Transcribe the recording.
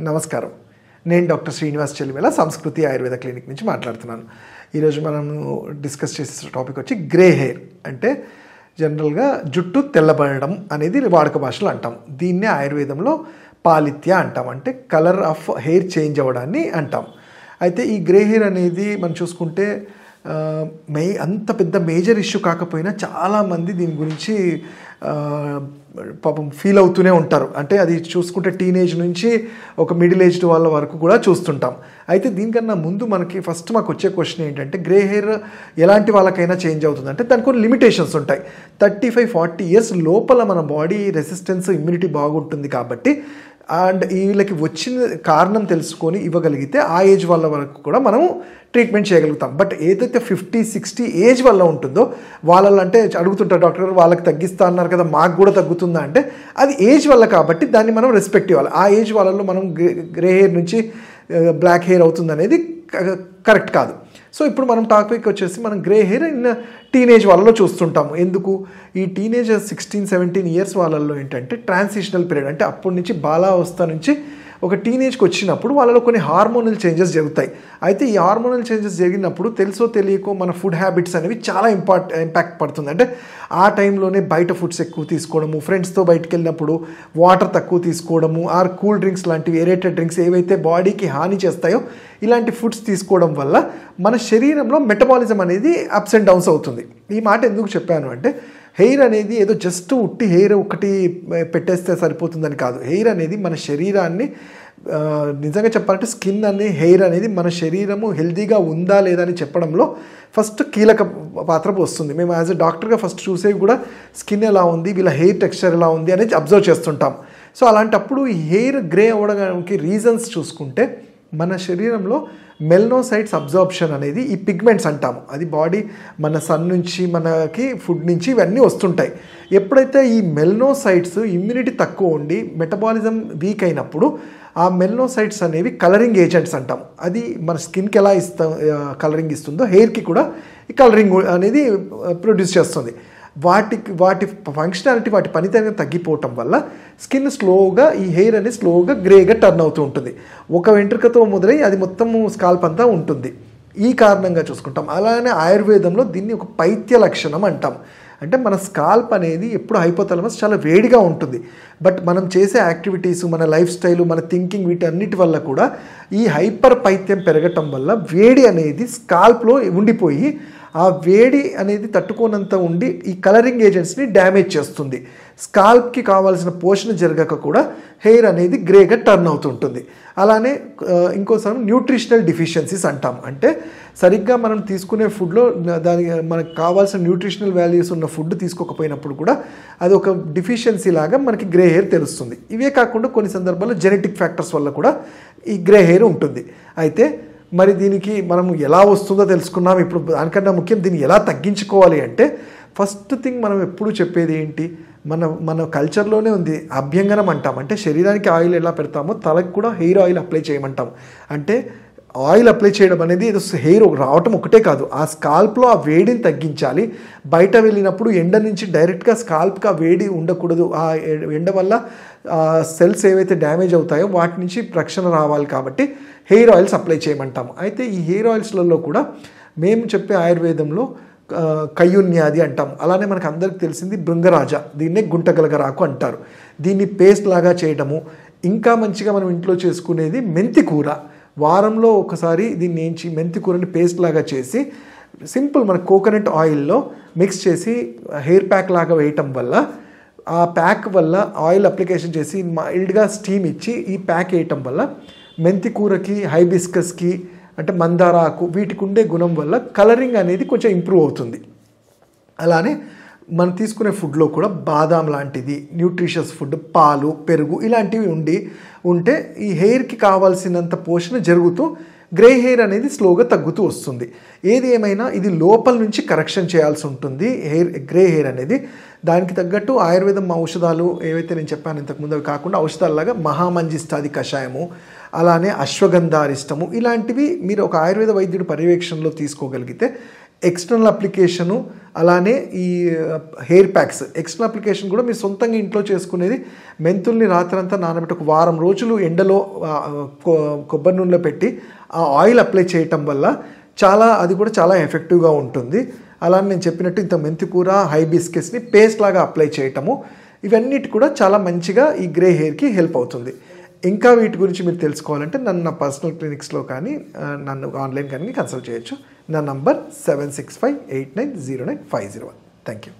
నమస్కారం. నేను డాక్టర్ శ్రీనివాస్ చెలివేల సంస్కృతి ఆయుర్వేద క్లినిక్ నుంచి మాట్లాడుతున్నాను. ఈరోజు మనం డిస్కస్ చేసే టాపిక్ వచ్చి గ్రే హెయిర్. అంటే జనరల్గా జుట్టు తెల్లబడడం అనేది వాడుక భాషలో అంటాం. దీన్నే ఆయుర్వేదంలో పాలిత్య అంటాం, అంటే కలర్ ఆఫ్ హెయిర్ చేంజ్ అవ్వడాన్ని అంటాం. అయితే ఈ గ్రే హెయిర్ అనేది మనం చూసుకుంటే అంత పెద్ద మేజర్ ఇష్యూ కాకపోయినా చాలామంది దీని గురించి పాపం ఫీల్ అవుతూనే ఉంటారు. అంటే అది చూసుకుంటే టీనేజ్ నుంచి ఒక మిడిల్ ఏజ్డ్ వాళ్ళ వరకు కూడా చూస్తుంటాం. అయితే దీనికన్నా ముందు మాకు వచ్చే క్వశ్చన్ ఏంటంటే, గ్రే హెయిర్ ఎలాంటి వాళ్ళకైనా చేంజ్ అవుతుంది అంటే దానికి కొన్ని లిమిటేషన్స్ ఉంటాయి. 35-40 ఇయర్స్ లోపల మన బాడీ రెసిస్టెన్స్ ఇమ్యూనిటీ బాగుంటుంది కాబట్టి, అండ్ వీళ్ళకి వచ్చిన కారణం తెలుసుకొని ఇవ్వగలిగితే ఆ ఏజ్ వాళ్ళ వరకు కూడా మనము ట్రీట్మెంట్ చేయగలుగుతాం. బట్ ఏదైతే 50-60 ఏజ్ వల్ల ఉంటుందో వాళ్ళ అంటే అడుగుతుంటారు, డాక్టర్ గారు వాళ్ళకి తగ్గిస్తా అన్నారు కదా, మాకు కూడా తగ్గుతుందా అంటే అది ఏజ్ వల్ల కాబట్టి దాన్ని మనం రెస్పెక్ట్ ఇవ్వాలి. ఆ ఏజ్ వాళ్ళలో మనం గ్రే హెయిర్ నుంచి బ్లాక్ హెయిర్ అవుతుంది అనేది కరెక్ట్ కాదు. సో ఇప్పుడు మనం టాపిక్ వచ్చేసి మనం గ్రే హెయిర్ ఇన్ టీనేజ్ వాళ్ళలో చూస్తుంటాము. ఎందుకు ఈ టీనేజ్ 16-17 ఇయర్స్ వాళ్ళల్లో ఏంటంటే ట్రాన్సిషనల్ పీరియడ్, అంటే అప్పటి నుంచి బాలావస్థ నుంచి ఒక టీనేజ్కి వచ్చినప్పుడు వాళ్ళలో కొన్ని హార్మోనల్ చేంజెస్ జరుగుతాయి. అయితే ఈ హార్మోనల్ చేంజెస్ జరిగినప్పుడు తెలుసో తెలియకో మన ఫుడ్ హ్యాబిట్స్ అనేవి చాలా ఇంపాక్ట్ పడుతుంది. అంటే ఆ టైంలోనే బయట ఫుడ్స్ ఎక్కువ తీసుకోవడము, ఫ్రెండ్స్తో బయటకు వెళ్ళినప్పుడు వాటర్ తక్కువ తీసుకోవడము, ఆర్ కూల్ డ్రింక్స్ లాంటివి, ఏరేటెడ్ డ్రింక్స్ ఏవైతే బాడీకి హాని చేస్తాయో ఇలాంటి ఫుడ్స్ తీసుకోవడం వల్ల మన శరీరంలో మెటబాలిజం అనేది అప్స్ అండ్ డౌన్స్ అవుతుంది. ఈ మాట ఎందుకు చెప్పాను అంటే, హెయిర్ అనేది ఏదో జస్ట్ ఉట్టి హెయిర్ ఒకటి పెట్టేస్తే సరిపోతుందని కాదు. హెయిర్ అనేది మన శరీరాన్ని, నిజంగా చెప్పాలంటే స్కిన్ అనే హెయిర్ అనేది మన శరీరము హెల్తీగా ఉందా లేదా అని చెప్పడంలో ఫస్ట్ కీలక పాత్ర పోస్తుంది. మేము యాజ్ ఎ డాక్టర్గా ఫస్ట్ చూసేవి కూడా స్కిన్ ఎలా ఉంది, వీళ్ళ హెయిర్ టెక్స్చర్ ఎలా ఉంది అనేది అబ్జర్వ్ చేస్తుంటాం. సో అలాంటప్పుడు ఈ హెయిర్ గ్రే అవ్వడానికి రీజన్స్ చూసుకుంటే మన శరీరంలో మెల్నోసైట్స్ అబ్జార్ప్షన్ అనేది, ఈ పిగ్మెంట్స్ అంటాము, అది బాడీ మన సన్ నుంచి మనకి ఫుడ్ నుంచి ఇవన్నీ వస్తుంటాయి. ఎప్పుడైతే ఈ మెల్నోసైట్స్ ఇమ్యూనిటీ తక్కువ ఉండి మెటబాలిజం వీక్ అయినప్పుడు ఆ మెల్నోసైట్స్ అనేవి కలరింగ్ ఏజెంట్స్ అంటాము. అది మన స్కిన్కి ఎలా కలరింగ్ ఇస్తుందో హెయిర్కి కూడా ఈ కలరింగ్ అనేది ప్రొడ్యూస్ చేస్తుంది. వాటి ఫంక్షనాలిటీ, వాటి పనితనం తగ్గిపోవటం వల్ల స్కిన్ స్లోగా, ఈ హెయిర్ అనేది స్లోగా గ్రేగా టర్న్ అవుతూ ఉంటుంది. ఒక వెంట్రుకతో మొదలై అది మొత్తము స్కాల్ప్ అంతా ఉంటుంది. ఈ కారణంగా చూసుకుంటాం. అలానే ఆయుర్వేదంలో దీన్ని ఒక పైత్య లక్షణం అంటాం. అంటే మన స్కాల్ప్ అనేది ఎప్పుడు హైపోథాలమస్ చాలా వేడిగా ఉంటుంది. బట్ మనం చేసే యాక్టివిటీస్, మన లైఫ్ స్టైలు, మన థింకింగ్, వీటన్నిటి వల్ల కూడా ఈ హైపర్ పైత్యం పెరగటం వల్ల వేడి అనేది స్కాల్ప్లో ఉండిపోయి ఆ వేడి అనేది తట్టుకోనంత ఉండి ఈ కలరింగ్ ఏజెంట్స్ని డ్యామేజ్ చేస్తుంది. స్కాల్ప్కి కావాల్సిన పోషణ జరగక కూడా హెయిర్ అనేది గ్రేగా టర్న్ అవుతుంటుంది. అలానే ఇంకోసారి న్యూట్రిషనల్ డిఫిషియన్సీస్ అంటాం. అంటే సరిగ్గా మనం తీసుకునే ఫుడ్లో మనకు కావాల్సిన న్యూట్రిషనల్ వాల్యూస్ ఉన్న ఫుడ్ తీసుకోకపోయినప్పుడు కూడా అది ఒక డిఫిషియన్సీ లాగా మనకి గ్రే హెయిర్ తెలుస్తుంది. ఇవే కాకుండా కొన్ని సందర్భాల్లో జెనెటిక్ ఫ్యాక్టర్స్ వల్ల కూడా ఈ గ్రే హెయిర్ ఉంటుంది. అయితే మరి దీనికి మనం ఎలా వస్తుందో తెలుసుకున్నాం. ఇప్పుడు దానికన్నా ముఖ్యం దీన్ని ఎలా తగ్గించుకోవాలి అంటే, ఫస్ట్ థింగ్ మనం ఎప్పుడు చెప్పేది ఏంటి, మన కల్చర్లోనే ఉంది, అభ్యంగనం అంటాం. అంటే శరీరానికి ఆయిల్ ఎలా పెడతామో తలకు కూడా హెయిర్ ఆయిల్ అప్లై చేయమంటాం. అంటే ఆయిల్ అప్లై చేయడం అనేది ఏదో హెయిర్ రావటం ఒకటే కాదు, ఆ స్కాల్ప్లో ఆ వేడిని తగ్గించాలి. బయట వెళ్ళినప్పుడు ఎండ నుంచి డైరెక్ట్గా స్కాల్ప్కి ఆ వేడి ఉండకూడదు. ఆ ఎండ వల్ల సెల్స్ ఏవైతే డ్యామేజ్ అవుతాయో వాటి నుంచి రక్షణ రావాలి కాబట్టి హెయిర్ ఆయిల్స్ అప్లై చేయమంటాము. అయితే ఈ హెయిర్ ఆయిల్స్లలో కూడా మేము చెప్పే ఆయుర్వేదంలో కయ్యున్యాది అంటాం. అలానే మనకు అందరికి తెలిసింది భృంగరాజ, దీన్నే గుంటగలగరాకు అంటారు. దీన్ని పేస్ట్ లాగా చేయడము. ఇంకా మంచిగా మనం ఇంట్లో చేసుకునేది మెంతి కూర. వారంలో ఒకసారి దీన్ని ఏంచి మెంతి కూరని పేస్ట్ లాగా చేసి సింపుల్ మన కోకోనట్ ఆయిల్లో మిక్స్ చేసి హెయిర్ ప్యాక్ లాగా వేయటం వల్ల, ఆ ప్యాక్ వల్ల ఆయిల్ అప్లికేషన్ చేసి మైల్డ్గా స్టీమ్ ఇచ్చి ఈ ప్యాక్ వేయటం వల్ల మెంతి కూరకి, హైబిస్కస్కి అంటే మందార ఆకు, వీటికి ఉండే గుణం వల్ల కలరింగ్ అనేది కొంచెం ఇంప్రూవ్ అవుతుంది. అలానే మనం తీసుకునే ఫుడ్లో కూడా బాదాం లాంటిది, న్యూట్రిషియస్ ఫుడ్, పాలు, పెరుగు ఇలాంటివి ఉంటే ఈ హెయిర్కి కావాల్సినంత పోషణ జరుగుతూ గ్రే హెయిర్ అనేది స్లోగా తగ్గుతూ వస్తుంది. ఏది ఏమైనా ఇది లోపల నుంచి కరెక్షన్ చేయాల్సి ఉంటుంది గ్రే హెయిర్ అనేది. దానికి తగ్గట్టు ఆయుర్వేదం ఔషధాలు ఏవైతే నేను చెప్పాను ఇంతకుముందు అవి కాకుండా ఔషధాలలాగా మహామంజిష్టాది కషాయము, అలానే అశ్వగంధారిష్టము, ఇలాంటివి మీరు ఒక ఆయుర్వేద వైద్యుడి పర్యవేక్షణలో తీసుకోగలిగితే ఎక్స్టర్నల్ అప్లికేషను, అలానే ఈ హెయిర్ ప్యాక్స్. ఎక్స్టర్నల్ అప్లికేషన్ కూడా మీరు సొంతంగా ఇంట్లో చేసుకునేది, మెంతుల్ని రాత్రంతా నానబెట్టి ఒక వారం రోజులు ఎండలో కొబ్బరి నూనెలో పెట్టి ఆ ఆయిల్ అప్లై చేయటం వల్ల అది కూడా చాలా ఎఫెక్టివ్గా ఉంటుంది. అలానే నేను చెప్పినట్టు ఇంత మెంతి కూర, హైబిస్కస్ని పేస్ట్ లాగా అప్లై చేయటము, ఇవన్నిటి కూడా చాలా మంచిగా ఈ గ్రే హెయిర్కి హెల్ప్ అవుతుంది. ఇంకా వీటి గురించి మీరు తెలుసుకోవాలంటే నన్ను నా పర్సనల్ క్లినిక్స్లో కానీ నన్ను ఆన్లైన్ కానీ కన్సల్ట్ చేయొచ్చు. నా నంబర్ 7658909501. Thank you.